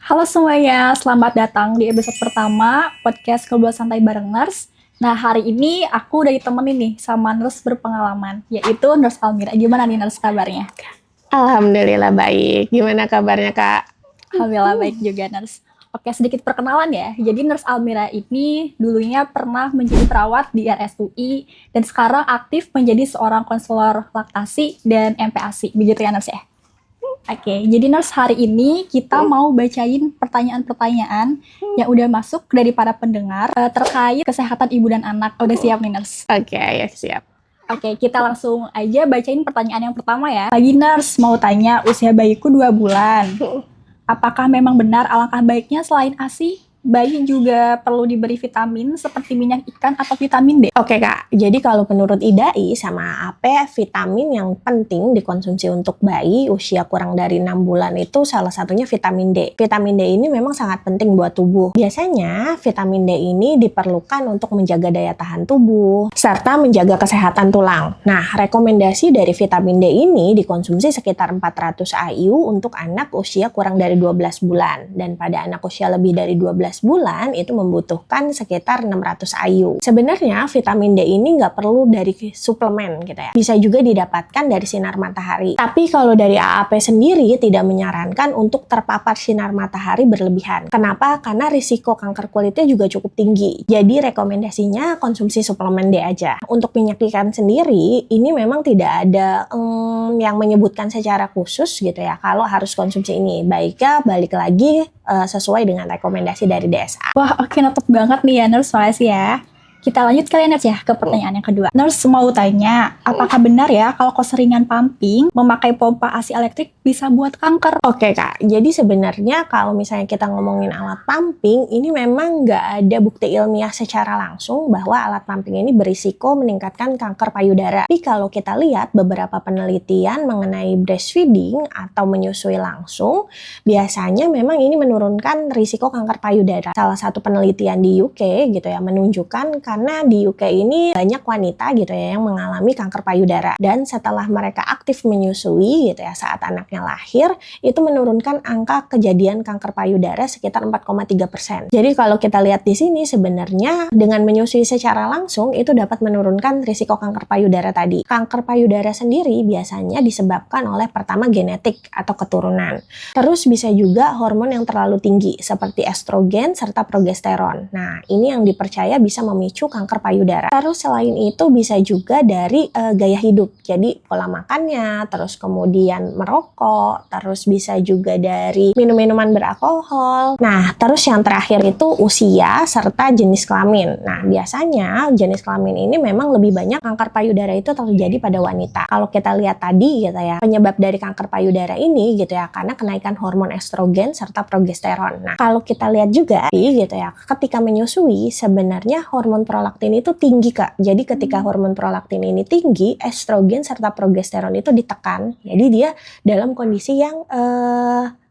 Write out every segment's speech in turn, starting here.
Halo semuanya, selamat datang di episode pertama podcast Ngobrol Santai bareng Nurse. Nah, hari ini aku udah ditemenin nih sama nurse berpengalaman, yaitu Nurse Almira. Gimana nih nurse kabarnya? Alhamdulillah baik. Gimana kabarnya Kak? Alhamdulillah baik juga nurse. Oke, sedikit perkenalan ya. Jadi Nurse Almira ini dulunya pernah menjadi perawat di RSUI dan sekarang aktif menjadi seorang konselor laktasi dan MPASI. Begitu ya nurse ya? Oke, jadi nurse hari ini kita mau bacain pertanyaan-pertanyaan yang udah masuk dari para pendengar terkait kesehatan ibu dan anak. Udah siap nih nurse? Oke, ya siap. Oke, kita langsung aja bacain pertanyaan yang pertama ya. Pagi nurse, mau tanya usia bayiku 2 bulan. Apakah memang benar alangkah baiknya selain ASI, bayi juga perlu diberi vitamin seperti minyak ikan atau vitamin D? Oke Kak, jadi kalau menurut IDAI sama AP, vitamin yang penting dikonsumsi untuk bayi usia kurang dari 6 bulan itu salah satunya vitamin D. Vitamin D ini memang sangat penting buat tubuh. Biasanya vitamin D ini diperlukan untuk menjaga daya tahan tubuh, serta menjaga kesehatan tulang. Nah, rekomendasi dari vitamin D ini dikonsumsi sekitar 400 IU untuk anak usia kurang dari 12 bulan. Dan pada anak usia lebih dari 12 bulan itu membutuhkan sekitar 600 IU. Sebenarnya vitamin D ini nggak perlu dari suplemen gitu ya. Bisa juga didapatkan dari sinar matahari. Tapi kalau dari AAP sendiri tidak menyarankan untuk terpapar sinar matahari berlebihan. Kenapa? Karena risiko kanker kulitnya juga cukup tinggi. Jadi rekomendasinya konsumsi suplemen D aja. Untuk minyak ikan sendiri ini memang tidak ada yang menyebutkan secara khusus gitu ya. Kalau harus konsumsi ini, baiknya balik lagi sesuai dengan rekomendasi dari DSA. Wah, oke, noted banget nih ya nurse, makasih ya. Kita lanjut kali ya nurse ya ke pertanyaan yang kedua. Nurse mau tanya, apakah benar ya kalau keseringan pumping memakai pompa ASI elektrik bisa buat kanker? Oke Kak, jadi sebenarnya kalau misalnya kita ngomongin alat pumping, ini memang nggak ada bukti ilmiah secara langsung bahwa alat pumping ini berisiko meningkatkan kanker payudara. Tapi kalau kita lihat beberapa penelitian mengenai breastfeeding atau menyusui langsung, biasanya memang ini menurunkan risiko kanker payudara. Salah satu penelitian di UK gitu ya menunjukkan karena di UK ini banyak wanita gitu ya yang mengalami kanker payudara, dan setelah mereka aktif menyusui gitu ya saat anaknya lahir, itu menurunkan angka kejadian kanker payudara sekitar 4,3%. Jadi kalau kita lihat di sini sebenarnya dengan menyusui secara langsung itu dapat menurunkan risiko kanker payudara tadi. Kanker payudara sendiri biasanya disebabkan oleh pertama genetik atau keturunan. Terus bisa juga hormon yang terlalu tinggi seperti estrogen serta progesteron. Nah, ini yang dipercaya bisa memicu kanker payudara. Terus selain itu bisa juga dari gaya hidup. Jadi pola makannya, terus kemudian merokok, terus bisa juga dari minum-minuman beralkohol. Nah, terus yang terakhir itu usia serta jenis kelamin. Nah, biasanya jenis kelamin ini memang lebih banyak kanker payudara itu terjadi pada wanita. Kalau kita lihat tadi gitu ya, penyebab dari kanker payudara ini gitu ya karena kenaikan hormon estrogen serta progesteron. Nah, kalau kita lihat juga gitu ya, ketika menyusui sebenarnya hormon prolaktin itu tinggi Kak. Jadi ketika hormon prolaktin ini tinggi, estrogen serta progesteron itu ditekan. Jadi dia dalam kondisi yang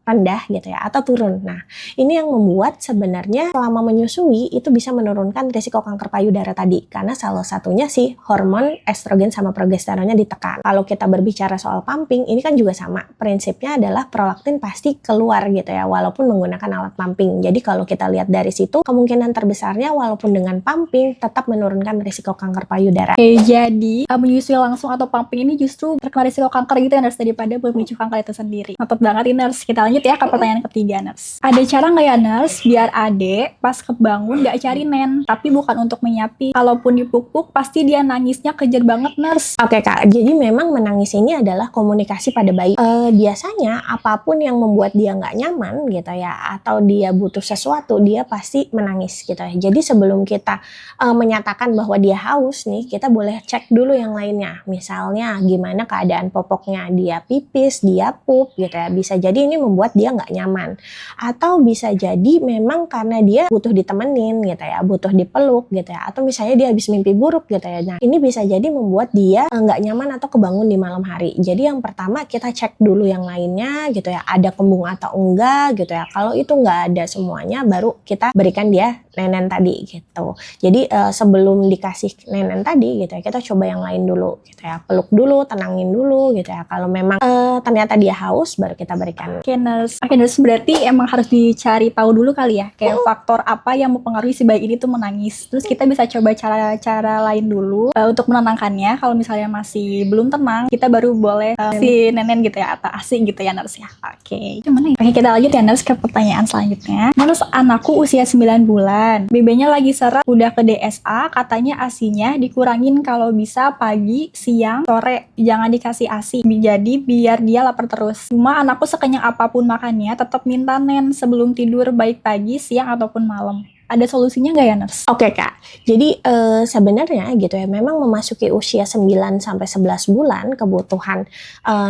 rendah gitu ya atau turun. Nah, ini yang membuat sebenarnya selama menyusui itu bisa menurunkan risiko kanker payudara tadi karena salah satunya sih hormon estrogen sama progesteronnya ditekan. Kalau kita berbicara soal pumping, ini kan juga sama. Prinsipnya adalah prolaktin pasti keluar gitu ya walaupun menggunakan alat pumping. Jadi kalau kita lihat dari situ, kemungkinan terbesarnya walaupun dengan pumping tetap menurunkan risiko kanker payudara. Oke, jadi menyusui langsung atau pumping ini justru terkena risiko kanker gitu ya nurse daripada memicu kanker itu sendiri. Noted banget ini nurse. Kita lanjut ya ke pertanyaan ketiga nurse. Ada cara nggak ya nurse biar adek pas kebangun nggak cari nen, tapi bukan untuk menyapi. Kalaupun dipupuk pasti dia nangisnya kejer banget nurse. Oke Kak, jadi memang menangis ini adalah komunikasi pada bayi. Biasanya apapun yang membuat dia nggak nyaman gitu ya, atau dia butuh sesuatu, dia pasti menangis gitu ya. Jadi sebelum kita menyatakan bahwa dia haus nih, kita boleh cek dulu yang lainnya. Misalnya gimana keadaan popoknya, dia pipis, dia pup gitu ya. Bisa jadi ini membuat dia nggak nyaman. Atau bisa jadi memang karena dia butuh ditemenin gitu ya, butuh dipeluk gitu ya. Atau misalnya dia habis mimpi buruk gitu ya. Nah, ini bisa jadi membuat dia nggak nyaman atau kebangun di malam hari. Jadi yang pertama kita cek dulu yang lainnya gitu ya, ada kembung atau enggak gitu ya. Kalau itu nggak ada semuanya, baru kita berikan dia nenen tadi gitu. Jadi sebelum dikasih nenen tadi gitu ya, kita coba yang lain dulu gitu ya, peluk dulu, tenangin dulu gitu ya. Kalau memang ternyata dia haus, baru kita berikan. Oke, nurse. Oke nurse, berarti emang harus dicari tahu dulu kali ya, kayak faktor apa yang mempengaruhi si bayi ini tuh menangis. Terus kita bisa coba cara-cara lain dulu untuk menenangkannya. Kalau misalnya masih belum tenang, kita baru boleh si nenen gitu ya, atau asi gitu ya nurse ya. Oke, gimana ya? Oke, kita lanjut ya nurse ke pertanyaan selanjutnya. Nurse, anakku usia 9 bulan, BB-nya lagi serak, udah ke DSA, katanya asinya dikurangin kalau bisa pagi, siang, sore, jangan dikasih asi. Jadi biar dia lapar terus. Cuma anakku sekenyang apapun makannya tetap minta nen sebelum tidur, baik pagi, siang ataupun malam. Ada solusinya nggak ya nurse? Oke Kak, jadi sebenarnya gitu ya, memang memasuki usia 9 sampai 11 bulan kebutuhan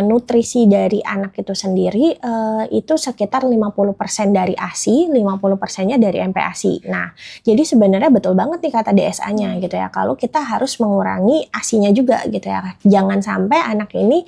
nutrisi dari anak itu sendiri itu sekitar 50% dari ASI, 50%-nya dari MPASI. Nah, jadi sebenarnya betul banget nih kata DSA-nya gitu ya, kalau kita harus mengurangi ASI-nya juga gitu ya. Jangan sampai anak ini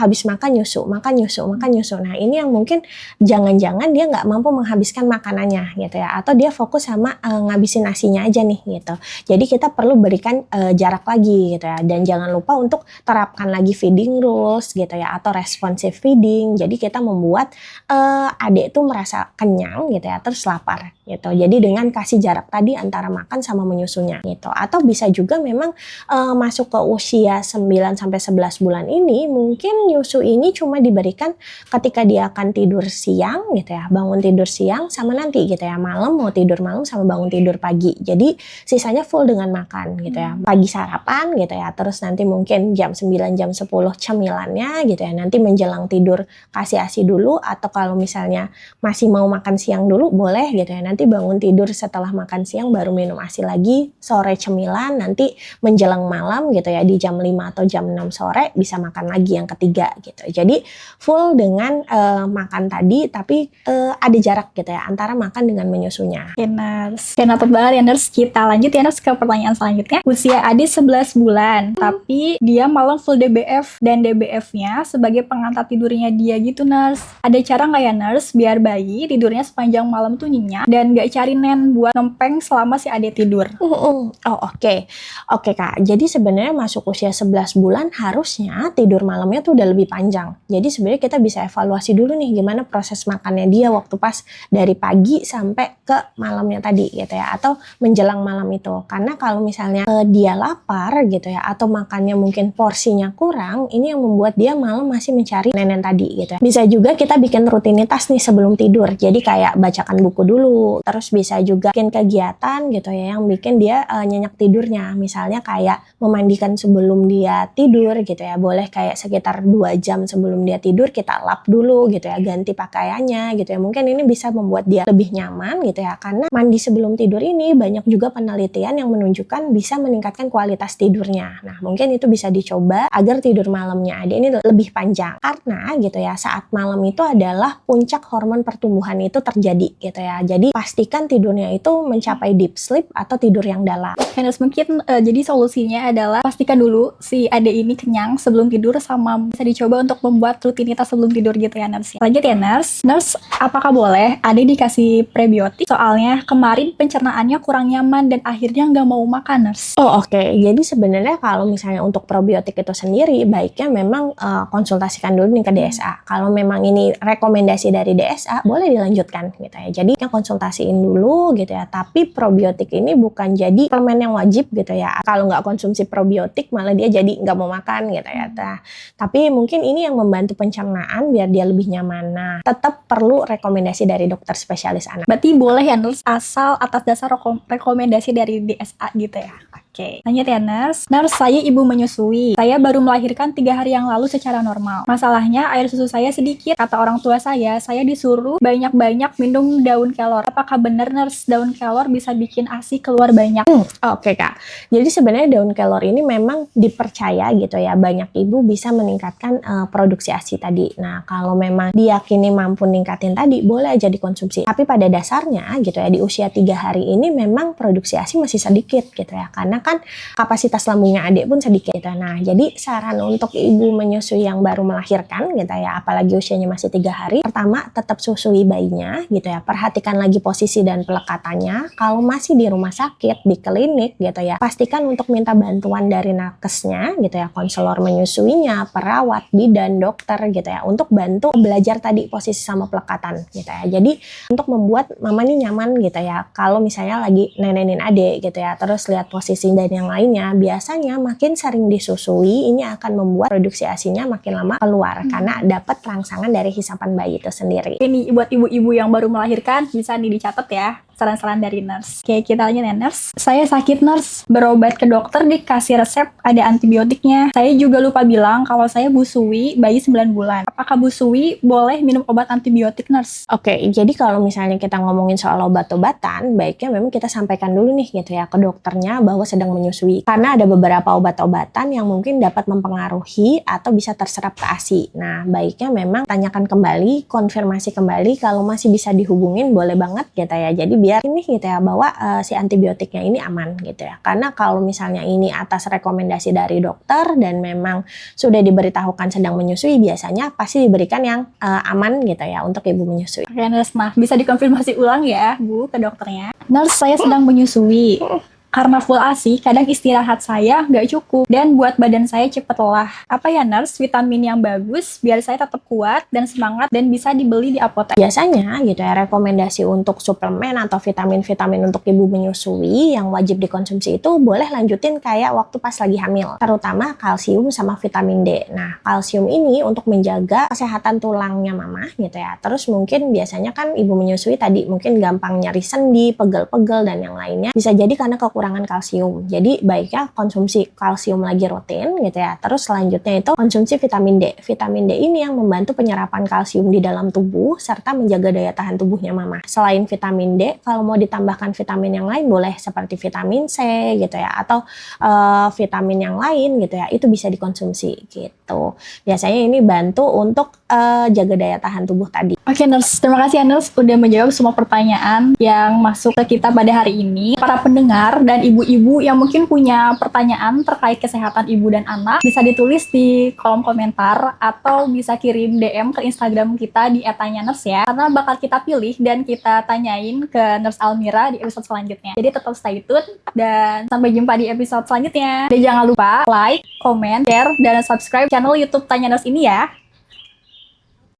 habis makan nyusu. Nah, ini yang mungkin jangan-jangan dia nggak mampu menghabiskan makanannya gitu ya, atau dia fokus sama ngabisin nasinya aja nih gitu. Jadi kita perlu berikan jarak lagi gitu ya, dan jangan lupa untuk terapkan lagi feeding rules gitu ya, atau responsive feeding. Jadi kita membuat adik tuh merasa kenyang gitu ya, terus lapar gitu. Jadi dengan kasih jarak tadi antara makan sama menyusunya gitu. Atau bisa juga memang masuk ke usia 9 sampai 11 bulan ini mungkin nyusu ini cuma diberikan ketika dia akan tidur siang gitu ya, bangun tidur siang sama nanti gitu ya, malam mau tidur malam sama bangun tidur pagi. Jadi sisanya full dengan makan gitu ya. Pagi sarapan gitu ya, terus nanti mungkin jam 9 jam 10 cemilannya gitu ya. Nanti menjelang tidur kasih ASI dulu, atau kalau misalnya masih mau makan siang dulu boleh gitu ya. Nanti bangun tidur setelah makan siang baru minum ASI lagi, sore cemilan, nanti menjelang malam gitu ya di jam 5 atau jam 6 sore bisa makan lagi yang ketiga gitu. Jadi full dengan makan tadi, tapi ada jarak gitu ya antara makan dengan menyusunya. Nurse. Oke, noted banget ya nurse. Kita lanjut ya nurse ke pertanyaan selanjutnya. Usia adik 11 bulan, tapi dia malam full DBF, dan DBF-nya sebagai pengantar tidurnya dia gitu nurse. Ada cara nggak ya nurse biar bayi tidurnya sepanjang malam tuh nyenyak dan nggak cari nen buat ngempeng selama si adik tidur? Oh oke Kak. Jadi sebenarnya masuk usia 11 bulan harusnya tidur malamnya tuh udah lebih panjang. Jadi sebenarnya kita bisa evaluasi dulu nih gimana proses makannya dia waktu pas dari pagi sampai ke malamnya tadi gitu ya, atau menjelang malam itu. Karena kalau misalnya dia lapar gitu ya, atau makannya mungkin porsinya kurang, ini yang membuat dia malam masih mencari nenen tadi gitu ya. Bisa juga kita bikin rutinitas nih sebelum tidur. Jadi kayak bacakan buku dulu, terus bisa juga bikin kegiatan gitu ya yang bikin dia nyenyak tidurnya. Misalnya kayak memandikan sebelum dia tidur gitu ya. Boleh kayak sekitar 2 jam sebelum dia tidur kita lap dulu gitu ya, ganti pakaiannya gitu ya. Mungkin ini bisa membuat dia lebih nyaman gitu ya, karena mandi sebelum tidur ini banyak juga penelitian yang menunjukkan bisa meningkatkan kualitas tidurnya. Nah, mungkin itu bisa dicoba agar tidur malamnya adik ini lebih panjang. Karena gitu ya, saat malam itu adalah puncak hormon pertumbuhan itu terjadi gitu ya. Jadi pastikan tidurnya itu mencapai deep sleep atau tidur yang dalam. Nurse, mungkin jadi solusinya adalah pastikan dulu si adik ini kenyang sebelum tidur, sama bisa dicoba untuk membuat rutinitas sebelum tidur gitu ya nurse. Lanjut ya nurse. Nurse, apakah boleh adik dikasih prebiotik? Soalnya kemarin pencernaannya kurang nyaman dan akhirnya nggak mau makan nurse. Oke. Jadi sebenarnya kalau misalnya untuk probiotik itu sendiri baiknya memang konsultasikan dulu nih ke DSA. Kalau memang ini rekomendasi dari DSA boleh dilanjutkan gitu ya. Jadi konsultasiin dulu gitu ya. Tapi probiotik ini bukan jadi suplemen yang wajib gitu ya. Kalau nggak konsumsi probiotik malah dia jadi nggak mau makan gitu ya. Nah, tapi mungkin ini yang membantu pencernaan biar dia lebih nyaman. Nah, tetap perlu rekomendasi dari dokter spesialis anak. Berarti boleh ya nurse, asal atas dasar rekomendasi dari DSA gitu ya. Oke, lanjut ya nurse. Nurse, saya ibu menyusui. Saya baru melahirkan 3 hari yang lalu secara normal. Masalahnya air susu saya sedikit. Kata orang tua saya disuruh banyak-banyak minum daun kelor. Apakah benar nurse daun kelor bisa bikin ASI keluar banyak? Oke Kak, jadi sebenarnya daun kelor ini memang dipercaya gitu ya, banyak ibu bisa meningkatkan produksi ASI tadi. Nah, kalau memang diyakini mampu ningkatin tadi, boleh aja dikonsumsi. Tapi pada dasarnya gitu ya, di usia 3 hari ini memang produksi ASI masih sedikit gitu ya, karena kan kapasitas lambungnya adik pun sedikit gitu. Nah, jadi saran untuk ibu menyusui yang baru melahirkan gitu ya, apalagi usianya masih 3 hari, pertama tetap susui bayinya gitu ya, perhatikan lagi posisi dan pelekatannya. Kalau masih di rumah sakit, di klinik gitu ya, pastikan untuk minta bantuan dari nakesnya gitu ya, konselor menyusuinya, perawat, bidan, dokter gitu ya, untuk bantu belajar tadi posisi sama pelekatan gitu ya. Jadi untuk membuat mama nih nyaman gitu ya, kalau misalnya lagi nenenin adik gitu ya, terus lihat posisi dan yang lainnya, biasanya makin sering disusui ini akan membuat produksi ASI-nya makin lama keluar karena dapat rangsangan dari hisapan bayi itu sendiri. Ini buat ibu-ibu yang baru melahirkan bisa nih dicatat ya saran-saran dari nurse. Oke, kita lanjut ya nurse. Saya sakit nurse, berobat ke dokter dikasih resep ada antibiotiknya. Saya juga lupa bilang kalau saya busui bayi 9 bulan. Apakah busui boleh minum obat antibiotik nurse? Oke, jadi kalau misalnya kita ngomongin soal obat-obatan, baiknya memang kita sampaikan dulu nih gitu ya ke dokternya bahwa sedang menyusui. Karena ada beberapa obat-obatan yang mungkin dapat mempengaruhi atau bisa terserap ke ASI. Nah, baiknya memang tanyakan kembali, konfirmasi kembali, kalau masih bisa dihubungin boleh banget gitu ya. Jadi biar ini gitu ya bahwa si antibiotiknya ini aman gitu ya. Karena kalau misalnya ini atas rekomendasi dari dokter dan memang sudah diberitahukan sedang menyusui, biasanya pasti diberikan yang aman gitu ya untuk ibu menyusui. Oke nurse, nah bisa dikonfirmasi ulang ya Bu ke dokternya. Nurse, saya sedang menyusui. Karena full ASI, kadang istirahat saya nggak cukup dan buat badan saya cepet lelah. Apa ya nurse, vitamin yang bagus biar saya tetap kuat dan semangat dan bisa dibeli di apotek? Biasanya gitu ya, rekomendasi untuk suplemen atau vitamin-vitamin untuk ibu menyusui yang wajib dikonsumsi itu boleh lanjutin kayak waktu pas lagi hamil, terutama kalsium sama vitamin D. Nah, kalsium ini untuk menjaga kesehatan tulangnya mama gitu ya. Terus mungkin biasanya kan ibu menyusui tadi mungkin gampang nyeri sendi, pegel-pegel dan yang lainnya. Bisa jadi karena kekurangan kalsium. Jadi baiknya konsumsi kalsium lagi rutin gitu ya. Terus selanjutnya itu konsumsi vitamin D. Vitamin D ini yang membantu penyerapan kalsium di dalam tubuh serta menjaga daya tahan tubuhnya mama. Selain vitamin D, kalau mau ditambahkan vitamin yang lain boleh seperti vitamin C gitu ya, atau vitamin yang lain gitu ya, itu bisa dikonsumsi gitu. Biasanya ini bantu untuk jaga daya tahan tubuh tadi. Oke nurse, terima kasih ya nurse udah menjawab semua pertanyaan yang masuk ke kita pada hari ini. Para pendengar dan ibu-ibu yang mungkin punya pertanyaan terkait kesehatan ibu dan anak bisa ditulis di kolom komentar atau bisa kirim DM ke Instagram kita di @tanyanurse ya, karena bakal kita pilih dan kita tanyain ke Nurse Almira di episode selanjutnya. Jadi tetap stay tune dan sampai jumpa di episode selanjutnya. Dan jangan lupa like, comment, share, dan subscribe channel YouTube Tanya Nurse ini ya.